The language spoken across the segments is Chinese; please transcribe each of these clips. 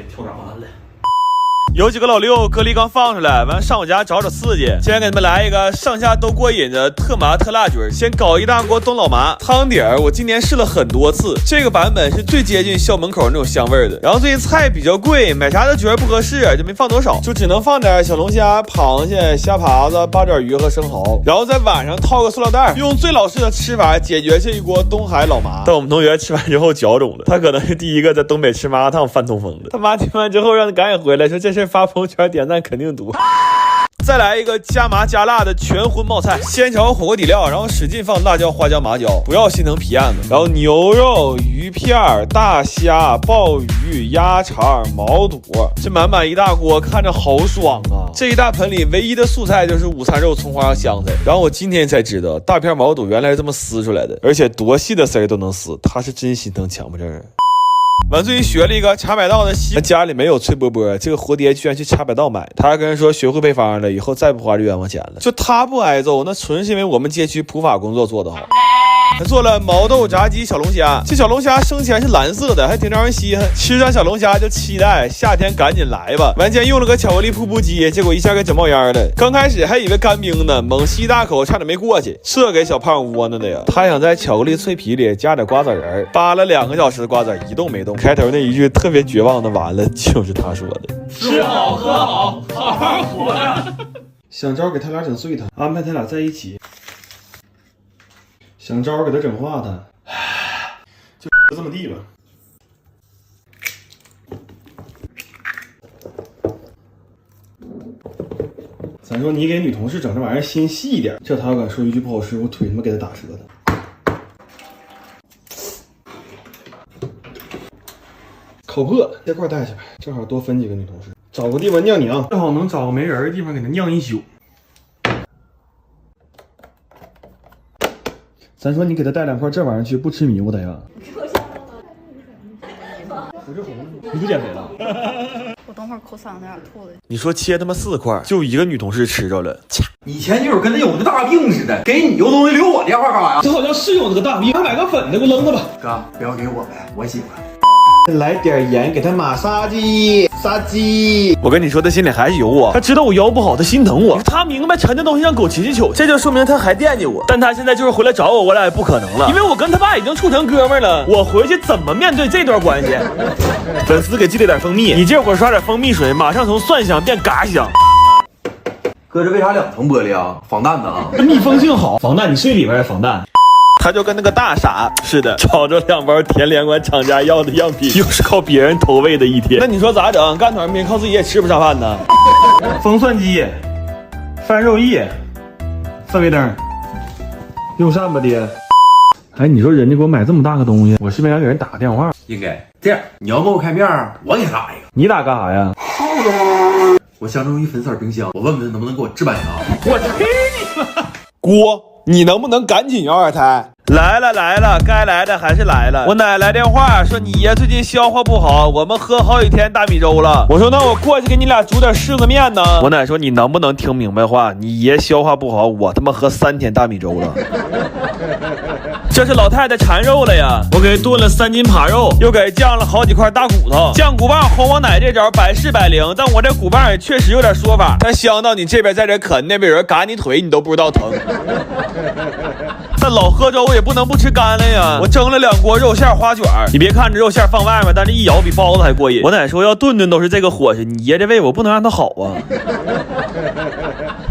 跳闸完了。有几个老六隔离刚放出来，完上我家找刺激。今天给你们来一个上下都过瘾的特麻特辣菌。先搞一大锅东老麻汤底儿，我今年试了很多次，这个版本是最接近校门口那种香味的。然后最近菜比较贵，买啥都觉得不合适，就没放多少，就只能放点小龙虾、螃蟹、虾爬子、八爪鱼和生蚝。然后在晚上套个塑料袋，用最老式的吃法解决这一锅东海老麻。但我们同学吃完之后脚肿了，他可能是第一个在东北吃麻辣烫犯痛风的。他妈听完之后让他赶紧回来，说这事发朋友圈点赞肯定多。再来一个加麻加辣的全荤冒菜，先炒火锅底料，然后使劲放辣椒、花椒、麻椒，不要心疼皮燕子。然后牛肉、鱼片、大虾、鲍鱼、鸭肠、毛肚，这满满一大锅，看着好爽啊！这一大盆里唯一的素菜就是午餐肉、葱花、香菜。然后我今天才知道，大片毛肚原来是这么撕出来的，而且多细的丝都能撕，他是真心疼强迫症。完最近学了一个茶百道的西，家里没有脆饽饽，这个活爹居然去茶百道买，他还跟人说学会配方了，以后再不花这冤枉钱了。就他不挨揍，那纯是因为我们街区普法工作做得好。还做了毛豆炸鸡小龙虾，这小龙虾生前是蓝色的，还挺招人稀罕。吃上小龙虾就期待夏天赶紧来吧。完前用了个巧克力瀑布鸡，结果一下给整冒烟了。刚开始还以为干冰呢，猛吸大口差点没过去，这给小胖窝囊的呀。他想在巧克力脆皮里加点瓜子仁，扒了2个小时的瓜子一动没动。开头那一句特别绝望的完了，就是他说的：吃好喝好，好好活呀。想招给他俩整碎他，安排他俩在一起。想招给他整化他，就这么地吧。咱说你给女同事整这玩意儿心细一点，这他敢说一句不好吃，我腿他妈给他打折的。烤破这块带去呗，正好多分几个女同事，找个地方酿酿，正好能找个没人的地方给他酿一宿。咱说你给他带2块这玩意儿去，不吃迷糊他呀？我这红，你不减肥了？我等会儿口嗓子有点吐了。你说切他妈4块，就1个女同事吃着了。你前女友跟那有个大病似的，给你邮东西留我电话干嘛呀？这好像是有那个大病，还买个粉的，给我扔了吧。哥，不要给我呗，我喜欢。来点盐给他马杀鸡，杀鸡。我跟你说，他心里还是有我，他知道我腰不好，他心疼我，他明白沉的东西让狗骑骑球，这就说明他还惦记我。但他现在就是回来找我，我俩也不可能了，因为我跟他爸已经处成哥们了。我回去怎么面对这段关系？粉丝给寄了点蜂蜜，你这会儿刷点蜂蜜水，马上从蒜香变嘎香。哥，这为啥2层玻璃啊？防弹的啊？密封性好，防弹，你睡里边也防弹。他就跟那个大傻似的，找着2包田连关厂家要的样品，又是靠别人投喂的一天。那你说咋整？干团兵靠自己也吃不上饭呢。风蒜鸡、番肉叶、氛围灯、用膳吧爹。哎，你说人家给我买这么大个东西，我是不是应该给人打个电话？应该这样，你要跟我开面，我给他打一个。你打干啥呀？我相中一粉色冰箱，我问问他能不能给我置办一个。我去你妈！锅，你能不能赶紧要2胎？来了来了，该来的还是来了。我奶来电话说你爷最近消化不好，我们喝好几天大米粥了。我说那我过去给你俩煮点柿子面呢。我奶说你能不能听明白话？你爷消化不好，我他妈喝3天大米粥了。这是老太太馋肉了呀，我给炖了3斤扒肉，又给酱了好几块大骨头。酱骨棒哄我奶这招百试百灵，但我这骨棒也确实有点说法，但香到你这边在这啃，那边有人嘎你腿，你都不知道疼。但老喝粥也不能不吃干了呀，我蒸了2锅肉馅花卷，你别看这肉馅放外面，但是一咬比包子还过瘾。我奶说要顿顿都是这个伙食，你爷这胃我不能让他好啊。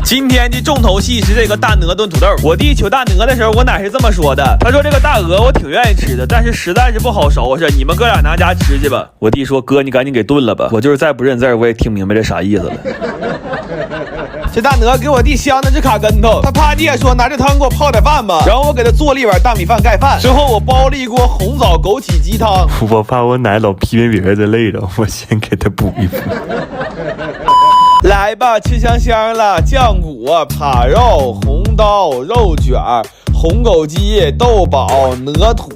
今天的重头戏是这个大鹅炖土豆。我弟求大鹅的时候，我奶是这么说的，他说这个大鹅我挺愿意吃的，但是实在是不好收拾，你们哥俩拿家吃去吧。我弟说哥你赶紧给炖了吧，我就是再不认字我也听明白这啥意思了。这大鹅给我弟香的是卡跟头，他啪地说拿这汤给我泡点饭吧，然后我给他做了一碗大米饭盖饭，之后我煲了一锅红枣枸杞鸡汤。我怕我奶老批评别人的累着，我先给他补一补。来吧，吃香香了，酱骨、扒肉、红刀、肉卷、红枸杞、豆宝、鹅土、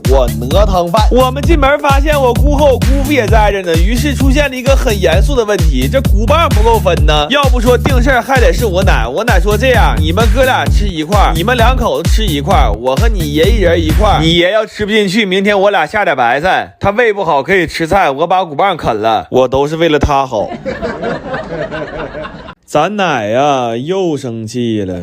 鹅汤饭。我们进门发现我姑和我姑父也在这呢，于是出现了一个很严肃的问题：这骨棒不够分呢。要不说定事儿还得是我奶。我奶说这样，你们哥俩吃一块，你们两口子吃一块，我和你爷一人一块。你爷要吃不进去，明天我俩下点白菜。他胃不好可以吃菜，我把骨棒啃了，我都是为了他好。咱奶呀又生气了。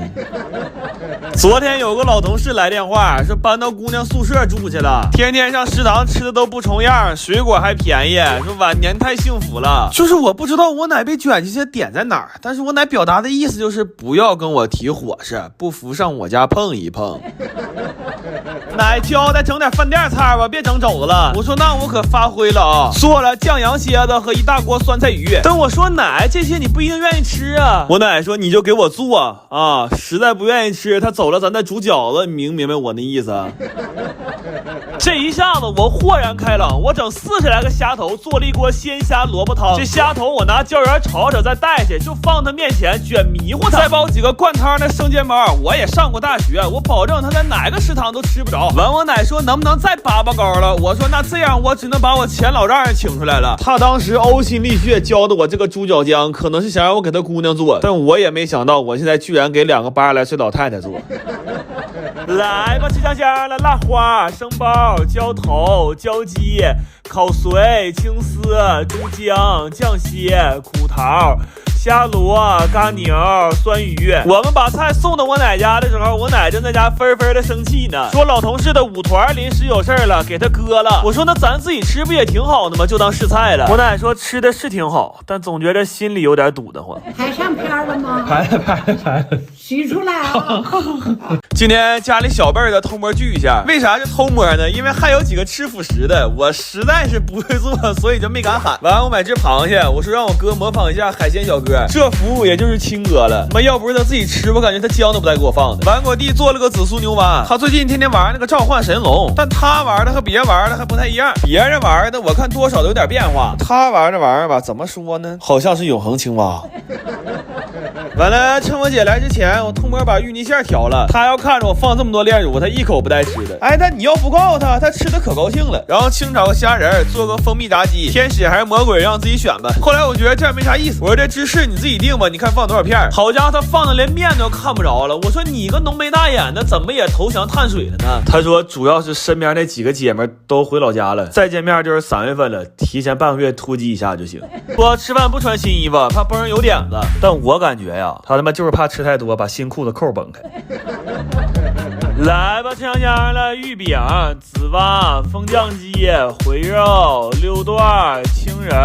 昨天有个老同事来电话，说搬到姑娘宿舍住去了，天天上食堂吃的都不重样，水果还便宜，说晚年太幸福了。就是我不知道我奶被卷进去的点在哪儿，但是我奶表达的意思就是不要跟我提伙食，不服上我家碰一碰。奶交代整点饭店菜吧，别整肘子了。我说那我可发挥了啊，做了酱羊蝎子和一大锅酸菜鱼。但我说奶，这些你不一定愿意吃啊。我奶说你就给我做啊，实在不愿意吃，他走了咱再煮饺子，你明白我那意思啊？这一下子我豁然开朗，我整40来个虾头，做了一锅鲜虾萝卜汤。这虾头我拿胶原炒炒再带去，就放他面前卷迷糊他，再包几个灌汤的生煎包。我也上过大学，我保证他在哪个食堂都吃不着。完我奶说能不能再拔拔高了，我说那这样我只能把我前老丈人请出来了。他当时呕心沥血教的我这个猪脚姜，可能是想让我给他姑娘做，但我也没想到我现在居然给2个80来岁老太太做。来吧，吃香香的辣花、生包、浇头、浇鸡、烤髓、青丝、猪姜、酱蟹、苦桃、虾螺、嘎牛、酸鱼。我们把菜送到我奶家的时候，我奶正在家纷纷的生气呢，说老同事的舞团临时有事了，给他割了。我说那咱自己吃不也挺好的吗？就当试菜了。我奶说吃的是挺好，但总觉得心里有点堵得慌。拍上片了吗？拍了，洗出来啊！今天家里小辈儿的偷摸聚一下，为啥就偷摸呢？因为还有几个吃辅食的，我实在是不会做，所以就没敢喊。完我买只螃蟹，我说让我哥模仿一下海鲜小哥，这服务也就是亲哥了。妈要不是他自己吃，我感觉他姜都不带给我放的。完我弟做了个紫苏牛蛙，他最近天天玩那个召唤神龙，但他玩的和别人玩的还不太一样。别人玩的我看多少都有点变化，他玩的玩意儿吧，怎么说呢？好像是永恒青蛙。完了，趁我姐来之前，我偷摸把芋泥馅调了。她要看着我放这么多炼乳，她一口不带吃的。哎，但你要不告诉她，她吃的可高兴了。然后清炒个虾仁，做个蜂蜜炸鸡，天使还是魔鬼让自己选吧。后来我觉得这样没啥意思，我说这芝士你自己定吧，你看放多少片。好家伙，她放的连面都看不着了。我说你个浓眉大眼的，怎么也投降碳水了呢？她说主要是身边那几个姐们都回老家了，再见面就是3月份了，提前半个月突击一下就行。我吃饭不穿新衣服，怕崩人有点子。但我感觉呀，他他妈就是怕吃太多把新裤子扣崩开。来吧，吃香香的玉饼、紫蛙、风酱鸡、回肉、溜段、青仁。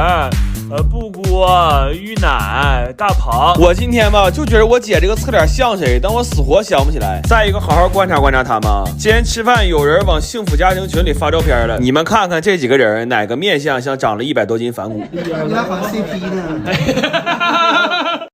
布锅、芋奶、大螃。我今天吧就觉得我姐这个侧脸像谁，但我死活想不起来。再一个，好好观察观察他们。今天吃饭有人往幸福家庭群里发照片了，你们看看这几个人哪个面相像长了100多斤反骨？你俩好 CP 呢？